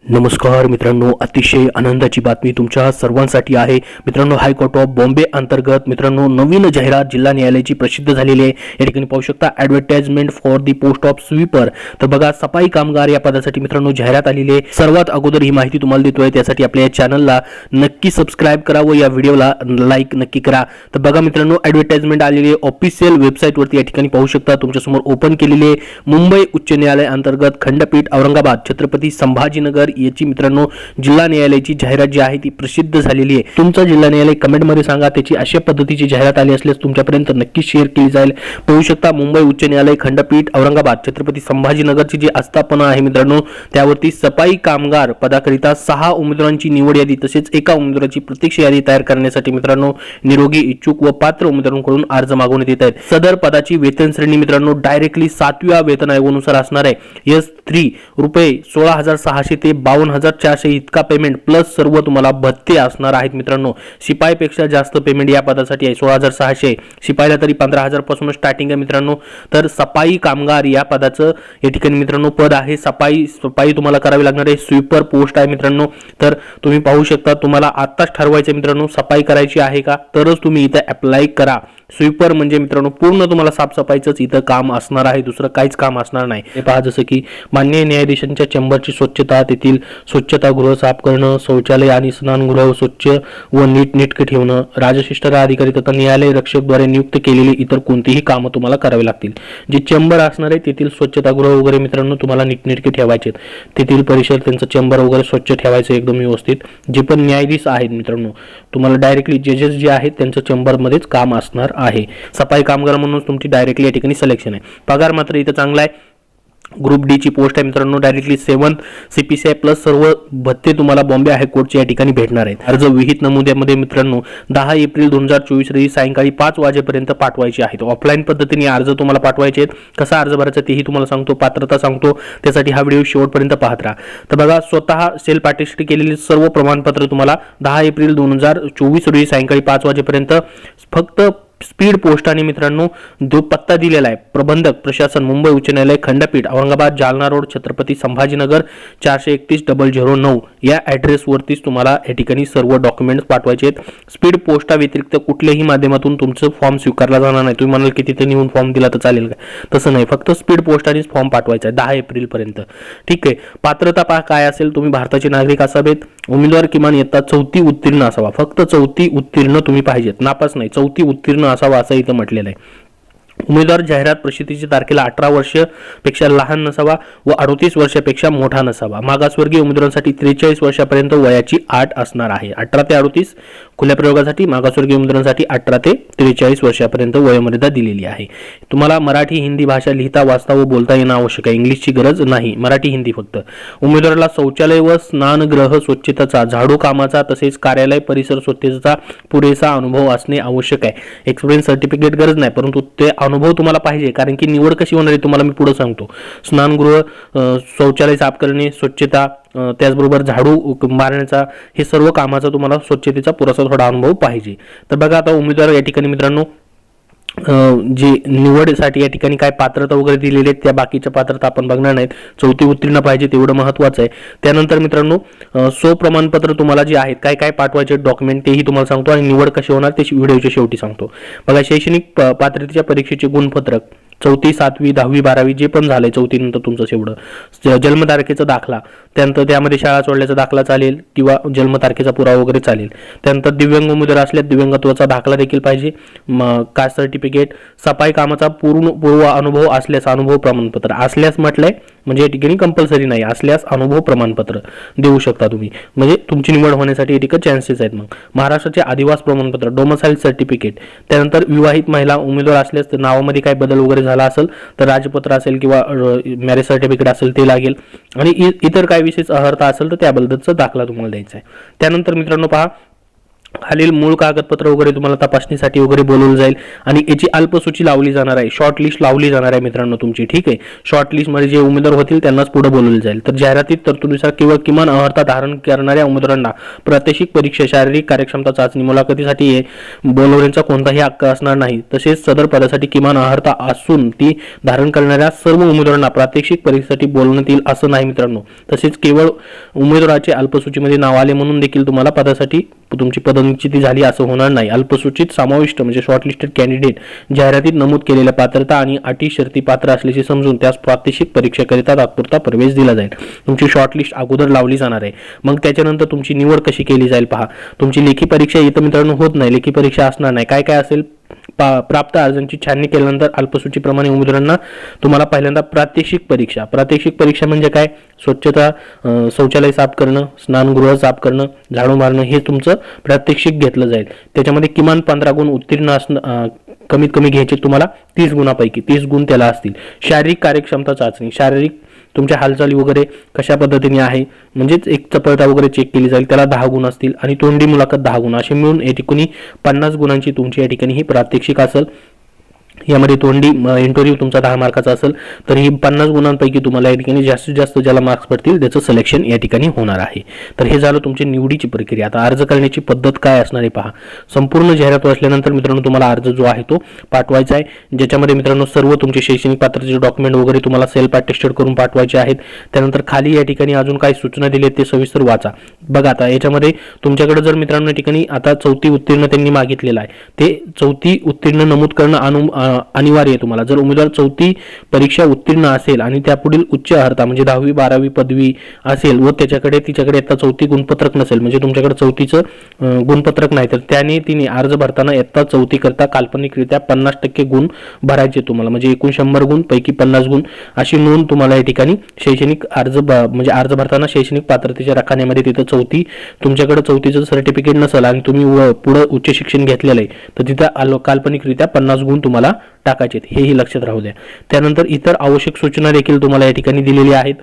नमस्कार मित्रांनो, अतिशय आनंदाची बातमी तुमच्या सर्वांसाठी आहे मित्रांनो। हायकोर्ट ऑफ बॉम्बे अंतर्गत मित्रांनो नवीन जाहिरात जिल्हा न्यायालयाची प्रसिद्ध झालेली आहे। या ठिकाणी पाहू शकता advertisement for the post of sweeper. तर बघा, सफाई कामगार या पदासाठी मित्रांनो जाहिरात आलेली आहे। सर्वात अगोदर ही माहिती तुम्हाला देतोय, त्यासाठी आपल्या या चॅनलला नक्की सबस्क्राइब करा व या व्हिडिओला लाईक नक्की करा। तर बघा मित्रांनो, ॲडव्हर्टाइजमेंट आलेली आहे ऑफिशियल वेबसाईटवरती। या ठिकाणी पाहू शकता तुमच्यासमोर ओपन केलेली आहे। मुंबई उच्च न्यायालय अंतर्गत खंडपीठ औरंगाबाद छत्रपती संभाजीनगर याची मित्रांनो जिल्हा न्यायालयाची जाहिरात जी आहे ती प्रसिद्ध झालेली आहे। तुमचा जिल्हा न्यायालय कमेंट मध्ये सांगा, त्याची अशा पद्धतीची जाहिरात आली असल्यास तुमच्यापर्यंत नक्की शेअर केली जाईल। पाहू शकता, मुंबई उच्च न्यायालय खंडपीठ औरंगाबाद छत्रपती संभाजीनगरची जी आस्थापना आहे मित्रांनो, त्यावरती सफाई कामगार पदाकरिता 6 उमेदवारांची निवड यादी तसेच एका उमेदवाराची प्रत्यक्ष यादी तयार करण्यासाठी मित्रांनो निरोगी इच्छुक व पात्र उमेदवारांकडून अर्ज मागवण्यात येत आहेत। सदर पदाची वेतन श्रेणी मित्रांनो डायरेक्टली 7व्या वेतन आयोगानुसार असणार आहे। S3 रुपये 16,600 ते 52,400 इतका पेमेंट प्लस सर्व तुम्हाला भत्ते असणार आहेत मित्रांनो। शिपाईपेक्षा जास्त पेमेंट या पदासाठी आहे, 16,600। शिपाईला तरी 15,000 पासून स्टार्टिंग आहे मित्रांनो। तर सफाई कामगार या पदाचं या ठिकाणी मित्रांनो पद आहे। सफाई तुम्हाला करावी लागणार आहे। स्वीपर पोस्ट आहे मित्रांनो। तर तुम्ही पाहू शकता, तुम्हाला आत्ताच ठरवायचं मित्रांनो सफाई करायची आहे का, तरच तुम्ही इथे अप्लाय करा। स्वीपर म्हणजे मित्रांनो पूर्ण तुम्हाला साफसफाईचंच इथं काम असणार आहे, दुसरं काहीच काम असणार नाही। हे पहा, जसं की मान्य न्यायाधीशांच्या चेंबरची स्वच्छता, तेथील स्वच्छतागृह साफ करणं, शौचालय आणि स्नानगृह स्वच्छ व नीटनेटके ठेवणं, राजशिष्ट अधिकारी तथा न्यायालय रक्षकद्वारे नियुक्त केलेली इतर कोणतीही कामं तुम्हाला करावी लागतील। जे चेंबर असणार आहे तेथील स्वच्छतागृह वगैरे मित्रांनो तुम्हाला नीटनेटके ठेवायचे, तेथील परिसर त्यांचं चेंबर वगैरे स्वच्छ ठेवायचं एकदम व्यवस्थित। जे पण न्यायाधीश आहेत मित्रांनो, तुम्हाला डायरेक्टली जजेस जे आहेत त्यांच्या चेंबरमध्येच काम असणार आहे। सफाई कामगार म्हणून तुमची डायरेक्टली या ठिकाणी सिलेक्शन आहे। पगार मात्र इथं चांगला आहे। ग्रुप डी ची पोस्ट आहे मित्रांनो, डायरेक्टली 7 CPCI प्लस सर्व भत्ते तुम्हाला बॉम्बे हायकोर्टच्या या ठिकाणी भेटणार आहेत। अर्ज विहित नमुद्यामध्ये मित्रांनो 10 एप्रिल 2024 रोजी सायंकाळी 5 वाजेपर्यंत पाठवायचे आहेत। ऑफलाईन पद्धतीने अर्ज तुम्हाला पाठवायचे आहेत। कसा अर्ज भरायचा तेही तुम्हाला सांगतो, पात्रता सांगतो, त्यासाठी हा व्हिडिओ शेवटपर्यंत पाहत राहा। तर बघा, स्वतः सेल्फ अटेस्ट केलेली सर्व प्रमाणपत्र तुम्हाला 10 एप्रिल 2024 रोजी सायंकाळी 5 वाजेपर्यंत फक्त स्पीड पोस्टाने मित्रांनो जो पत्ता दिलेला आहे, प्रबंधक प्रशासन मुंबई उच्च न्यायालय खंडपीठ औरंगाबाद जालना रोड छत्रपती संभाजीनगर 431-009 या ॲड्रेसवरतीच तुम्हाला या ठिकाणी सर्व डॉक्युमेंट्स पाठवायचे आहेत। स्पीड पोस्टा व्यतिरिक्त कुठल्याही माध्यमातून तुमचं फॉर्म स्वीकारला जाणार नाही। तुम्ही म्हणाल की तिथे नेऊन फॉर्म दिला तर चालेल का, तसं नाही, फक्त स्पीड पोस्टानेच फॉर्म पाठवायचा आहे 10 एप्रिल पर्यंत। ठीक आहे, पात्रता पहा काय असेल, तुम्ही भारताचे नागरिक असावेत, उमेदवार किमान इयत्ता 4थी उत्तीर्ण असावा, फक्त 4थी उत्तीर्ण तुम्ही पाहिजेत, नापास नाही, 4थी उत्तीर्ण असावा असं इथं म्हटलेलं आहे। उमेदवार जाहिरात प्रसिद्धीच्या तारखेला 18 वर्षापेक्षा लहान नसावा व 38 वर्षापेक्षा मोठा नसावा। मागासवर्गीय उमेदवारांसाठी 43 वर्षापर्यंत वयाची अट असणार आहे। 18 ते 38 खुल्या प्रयोगासाठी, मागासवर्गीय उमेदवारांसाठी 18 ते 43 वर्षापर्यंत वयोमर्यादा दिलेली आहे। तुम्हाला मराठी हिंदी भाषा लिहिता वाचता व बोलता येणं आवश्यक आहे, इंग्लिशची गरज नाही, मराठी हिंदी फक्त। उमेदवाराला शौचालय व स्नानगृह स्वच्छतेचा, झाडू कामाचा तसेच कार्यालय परिसर स्वच्छतेचा पुरेसा अनुभव असणे आवश्यक आहे। एक्सपिरियन्स सर्टिफिकेट गरज नाही, परंतु ते अनुभव तुम्हाला पाहिजे, कारण की निवड कशी होणार आहे तुम्हाला मी पुढे सांगतो। स्नानगृह, शौचालय साफ करणे, स्वच्छता, त्याचबरोबर झाडू मारण्याचा, हे सर्व कामाचा तुम्हाला स्वच्छतेचा पुरेसा थोडा अनुभव पाहिजे। तर बघा, आता उमेदवार या ठिकाणी मित्रांनो जे निवडीसाठी या ठिकाणी काय पात्रता वगैरे दिलेली आहेत, त्या बाकीच्या पात्रता आपण बघणार नाहीत। 4थी उत्तीर्ण पाहिजे तेवढं महत्त्वाचं आहे। त्यानंतर मित्रांनो प्रमाणपत्र तुम्हाला जे आहेत काय काय पाठवायचे डॉक्युमेंट तेही तुम्हाला सांगतो आणि निवड कशी होणार ते व्हिडिओच्या शेवटी सांगतो। बघा, शैक्षणिक पात्रतेच्या परीक्षेचे गुणपत्रक 4थी 7वी 10वी 12वी जे पण झालंय 4थी नंतर तुमचं एवढं, जन्मतारखेचा दाखला, त्यानंतर त्यामध्ये शाळा सोडल्याचा दाखला चालेल किंवा जन्मतारखेचा पुरावा वगैरे चालेल। त्यानंतर दिव्यांग उमेदवार असल्यास दिव्यांगत्वाचा दाखला देखील पाहिजे, कास्ट सर्टिफिकेट, सफाई कामाचा पूर्व अनुभव असल्यास अनुभव प्रमाणपत्र असल्यास म्हटलंय, म्हणजे या ठिकाणी कंपल्सरी नाही, असल्यास अनुभव प्रमाणपत्र देऊ शकता तुम्ही, म्हणजे तुमची निवड होण्यासाठी या ठिकाणी चान्सेस आहेत। मग महाराष्ट्राचे आदिवासी प्रमाणपत्र, डोमसाईल सर्टिफिकेट, त्यानंतर विवाहित महिला उमेदवार असल्यास नावामध्ये काय बदल वगैरे झाला असेल तर राजपत्र असेल किंवा मॅरेज सर्टिफिकेट असेल ते लागेल, आणि इतर काय विशेष अर्हता असेल तर त्याबद्दलचा दाखला तुम्हाला द्यायचा आहे। त्यानंतर मित्रांनो पहा, खालील मूळ कागदपत्र वगैरे तुम्हाला तपासणीसाठी वगैरे बोलवलं जाईल आणि याची अल्पसूची लावली जाणार आहे, शॉर्ट लिस्ट लावली जाणार आहे मित्रांनो तुमची, ठीक आहे. शॉर्ट लिस्टमध्ये जे उमेदवार होतील त्यांनाच पुढे बोलवलं जाईल. तर जाहिरातीत तरतुदीनुसार किंवा किमान अर्हता धारण करणाऱ्या उमेदवारांना प्रात्यक्षिक परीक्षा, शारीरिक कार्यक्षमता चाचणी, मुलाखतीसाठी बोलवण्याचा कोणताही हक्क असणार नाही. तसेच सदर पदासाठी किमान अर्हता असून ती धारण करणाऱ्या सर्व उमेदवारांना प्रात्यक्षिक परीक्षेसाठी बोलवण्यात येईल असं नाही मित्रांनो. तसेच केवळ उमेदवाराचे अल्पसूचीमध्ये नाव आले म्हणून देखील तुम्हाला पदासाठी तुमची पदनिश्चिती झाली असं होणार नाही. अल्पसूचित समाविष्ट म्हणजे शॉर्टलिस्टेड कॅन्डिडेट जाहिरातीत नमूद केलेल्या पात्रता आणि अटी शर्ती पात्र असल्याचे समजून त्यास प्रात्यक्षिक परीक्षेकरिता तात्पुरता प्रवेश दिला जाईल. तुमची शॉर्टलिस्ट अगोदर लावली जाणार आहे, मग त्याच्यानंतर तुमची निवड कशी केली जाईल पहा. तुमची लेखी परीक्षा इथं मित्रांनो होत नाही, लेखी परीक्षा असणार नाही. काय काय असेल, प्राप्त अर्जांची छाननी केल्यानंतर अल्पसूचीप्रमाणे उमेदवारांना तुम्हाला पहिल्यांदा प्रात्यक्षिक परीक्षा म्हणजे काय, स्वच्छता, शौचालय साफ करणं, स्नानगृह साफ करणं, झाडू मारणं, हे तुमचं प्रात्यक्षिक घेतलं जाईल. त्याच्यामध्ये किमान 15 गुण उत्तीर्ण असणं, कमीत कमी घ्यायचे तुम्हाला 30 गुणापैकी 30 गुण त्याला असतील. शारीरिक कार्यक्षमता चाचणी, शारीरिक तुमच्या हालचाली वगैरे कशा पद्धतीने आहे म्हणजेच एक चपळता वगैरे चेक केली जाईल, त्याला 10 गुण असतील. आणि तोंडी मुलाखत 10 गुण, असे मिळून या ठिकाणी 50 गुणांची तुमची या ठिकाणी ही प्रात्यक्षिक असेल. यामध्ये तोंडी इंटरव्ह्यू तुमचा 10 मार्काचा असेल तर ही 50 गुणांपैकी तुम्हाला या ठिकाणी जास्तीत जास्त ज्याला मार्क्स पडतील त्याचं सिलेक्शन या ठिकाणी होणार आहे. तर हे झालं तुमची निवडीची प्रक्रिया. आता अर्ज करण्याची पद्धत काय असणार आहे पहा. संपूर्ण जाहिरात वाचल्यानंतर मित्रांनो तुम्हाला अर्ज जो आहे तो पाठवायचा आहे, ज्याच्यामध्ये मित्रांनो सर्व तुमचे शैक्षणिक पात्रतेचे डॉक्युमेंट वगैरे तुम्हाला सेल्फ अटेस्टेड करून पाठवायचे आहेत. त्यानंतर खाली या ठिकाणी अजून काही सूचना दिली आहेत ते सविस्तर वाचा. बघा आता याच्यामध्ये तुमच्याकडे जर मित्रांनो या ठिकाणी आता 4थी उत्तीर्ण त्यांनी मागितलेलं आहे, ते 4थी उत्तीर्ण नमूद करणं अनिवार्य आहे तुम्हाला. जर उमेदवार 4थी परीक्षा उत्तीर्ण असेल आणि त्यापुढील उच्च अर्हता म्हणजे 10वी 12वी पदवी असेल व तिच्याकडे आता 4थी गुणपत्रक नसेल, म्हणजे तुमच्याकडे 4थीचं गुणपत्रक नाही, तर तिने अर्ज भरताना इयत्ता 4थी करता काल्पनिकरित्या 50% गुण भरायचे तुम्हाला, म्हणजे एकूण 100 गुण पैकी 50 गुण अशी नोंद तुम्हाला या ठिकाणी शैक्षणिक म्हणजे अर्ज भरताना शैक्षणिक पात्रतेच्या रकान्यामध्ये तिथं 4थी तुमच्याकडे 4थीचं सर्टिफिकेट नसेल आणि तुम्ही पुढे उच्च शिक्षण घेतलेलं आहे तर तिथं काल्पनिकरित्या 50 गुण तुम्हाला टाकायचे, हेही लक्षात राहू द्या. त्यानंतर इतर आवश्यक सूचना देखील तुम्हाला या ठिकाणी दिलेल्या आहेत.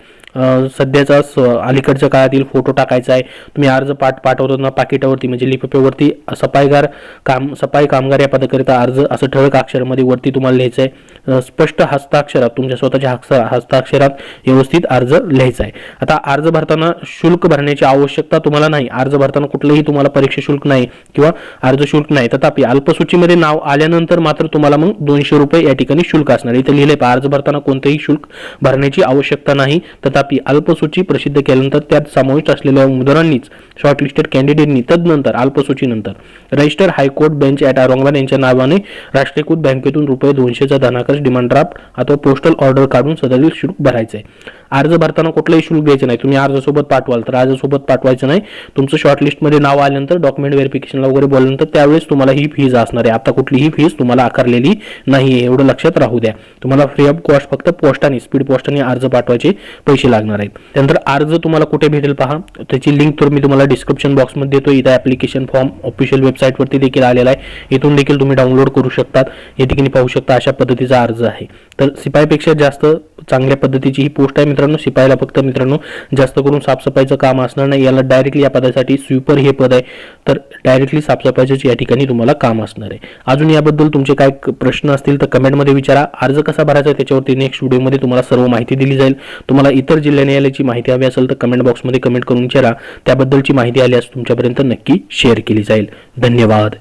सध्याचा अलीकडच्या काळातील फोटो टाकायचा आहे. तुम्ही अर्ज पाठवताना पाकिटावरती म्हणजे लिफाफ्यावरती सफाई कामगार या पदाकरिता अर्ज असं ठळक अक्षरामध्ये वरती तुम्हाला लिहायचं आहे. स्पष्ट हस्ताक्षरात तुमच्या स्वतःच्या हस्ताक्षरात व्यवस्थित अर्ज लिहायचा आहे. आता अर्ज भरताना शुल्क भरण्याची आवश्यकता तुम्हाला नाही. अर्ज भरताना कुठलंही तुम्हाला परीक्षा शुल्क नाही किंवा अर्ज शुल्क नाही. तथापि अल्पसूचीमध्ये नाव आल्यानंतर मात्र तुम्हाला मग 200 रुपये या ठिकाणी शुल्क असणार. इथे लिहिले अर्ज भरताना कोणतेही शुल्क भरण्याची आवश्यकता नाही. तथापि अल्पसूची प्रसिद्ध केल्यानंतर त्यात समाविष्ट असलेल्या उमेदवारांनीच शॉर्टलिस्टेड कॅन्डिडेटनी तदनंतर अल्पसूचीनंतर register high court bench at Aurangabad यांच्या नावाने राष्ट्रीयकृत बँकेतून ₹200चा धनाकर्ष डिमांड ड्राफ्ट अथवा पोस्टल ऑर्डर काढून सदरील शुल्क भरायचे आहे. अर्ज भरताना कुठलंही शुल्क द्यायचं नाही. तुम्ही अर्जासोबत पाठवाल तर अर्जासोबत पाठवायचं नाही. तुमचं शॉर्टलिस्टमध्ये नाव आल्यानंतर डॉक्युमेंट व्हेरिफिकेशनला वगैरे बोलल्यानंतर त्यावेळेस तुम्हाला ही फीज असणार आहे. आता कुठलीही फीज तुम्हाला आकारलेली नाही, एवढं लक्षात राहू द्या. तुम्हाला फ्री ऑफ कॉस्ट फक्त पोस्टाने स्पीड पोस्टाने अर्ज पाठवायचे पैसे लागणार आहेत. त्यानंतर अर्ज तुम्हाला कुठे भेटेल पहा, त्याची लिंक तर मी तुम्हाला डिस्क्रिप्शन बॉक्समध्ये देतो. इथं ॲप्लिकेशन फॉर्म ऑफिशियल वेबसाईटवरती देखील आलेला आहे, इथून देखील तुम्ही डाउनलोड करू शकतात. या ठिकाणी पाहू शकता अशा पद्धतीचा अर्ज आहे. तर शिपाईपेक्षा जास्त चांगल्या पद्धतीची ही पोस्ट आहे मित्रांनो. शिपाईला फक्त मित्रांनो जास्त करून साफसफाईचं काम असणार नाही. याला डायरेक्टली या पदासाठी स्वीपर हे पद आहे, तर डायरेक्टली साफसफाईचंच या ठिकाणी तुम्हाला काम असणार आहे. अजून याबद्दल तुमचे काय प्रश्न असतील तर कमेंटमध्ये विचारा. अर्ज कसा भरायचा त्याच्यावरती नेक्स्ट व्हिडिओमध्ये तुम्हाला सर्व माहिती दिली जाईल. तुम्हाला इतर जिल्हा न्यायालयाची माहिती हवी असेल तर कमेंट बॉक्समध्ये कमेंट करून विचारा. त्याबद्दलची माहिती आल्यास तुमच्यापर्यंत नक्की शेअर केली जाईल. धन्यवाद.